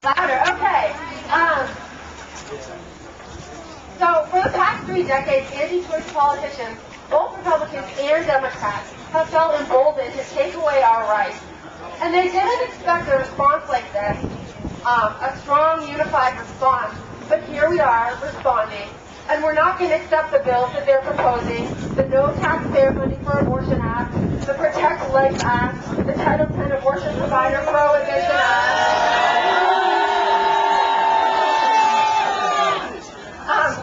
Louder, okay. So for the past 3 decades, anti-choice politicians, both Republicans and Democrats, have felt emboldened to take away our rights. And they didn't expect a response like this, a strong, unified response. But here we are, responding. And we're not going to accept the bills that they're proposing, the No Taxpayer Funding for Abortion Act, the Protect Life Act, the Title X Abortion Provider Prohibition Act.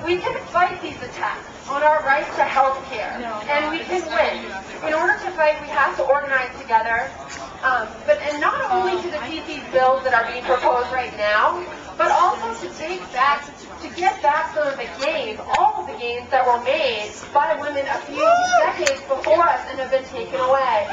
We can fight these attacks on our rights to health care, and we can win. In order to fight, we have to organize together, and not only to defeat these bills that are being proposed right now, but also to get back some of the gains, all of the gains that were made by women a few decades before us and have been taken away.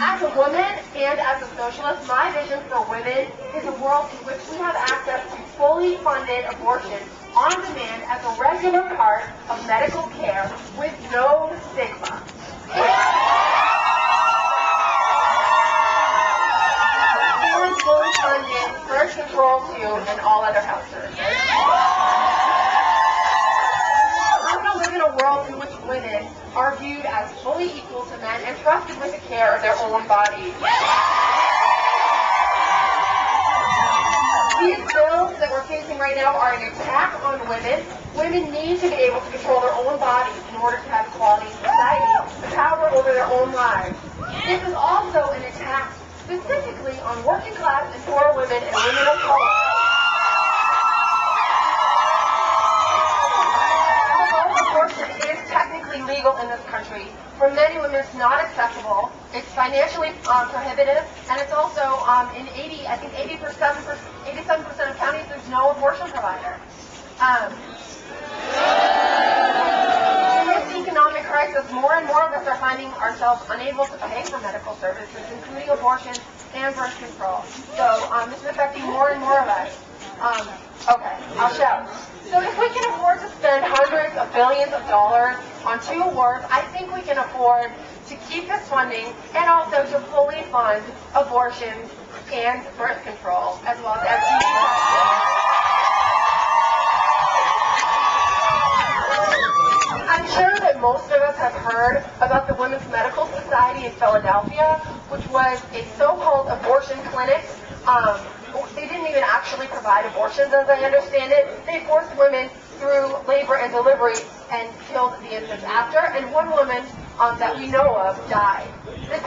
As a woman and as a socialist, my vision for women is a world in which we have access to fully funded abortion on demand as a regular part of medical care with no stigma. And fully funded birth control too and all other health services. I want to live in a world in which women are viewed as fully equal to men and trusted with the care of their own bodies. These bills that we're facing right now are an attack on women. Women need to be able to control their own bodies in order to have equality in society, the power over their own lives. This is also an attack specifically on working class and poor women and women of color. Abortion is technically legal in this country. For many women, it's not acceptable. It's financially prohibitive, and it's also in 87% of counties, there's no abortion provider. In this economic crisis, more and more of us are finding ourselves unable to pay for medical services, including abortion and birth control. So this is affecting more and more of us. Okay, I'll shout. So if we can afford to spend hundreds of billions of dollars on 2 wars, I think we can afford to keep this funding and also to fully fund abortions and birth control, as well as STD testing. I'm sure that most of us have heard about the Women's Medical Society in Philadelphia, which was a so-called abortion clinic. They didn't even actually provide abortions, as I understand it. They forced women through labor and delivery and killed the infants after, and one woman that we know of died. This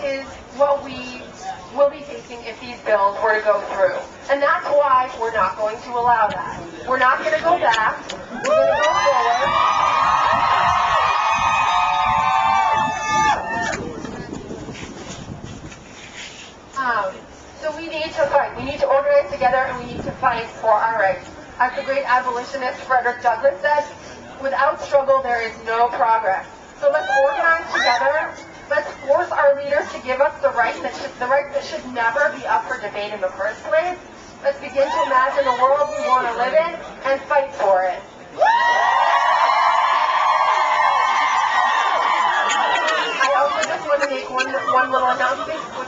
is what we will be facing if these bills were to go through. And that's why we're not going to allow that. We're not going to go back. We're going to go forward. So we need to fight. We need to organize together, and we need to fight for our rights. As the great abolitionist Frederick Douglass said, without struggle there is no progress. So let's organize together. Let's force our leaders to give us the right that should never be up for debate in the first place. Let's begin to imagine the world we want to live in and fight for it. I also just want to make one little announcement, which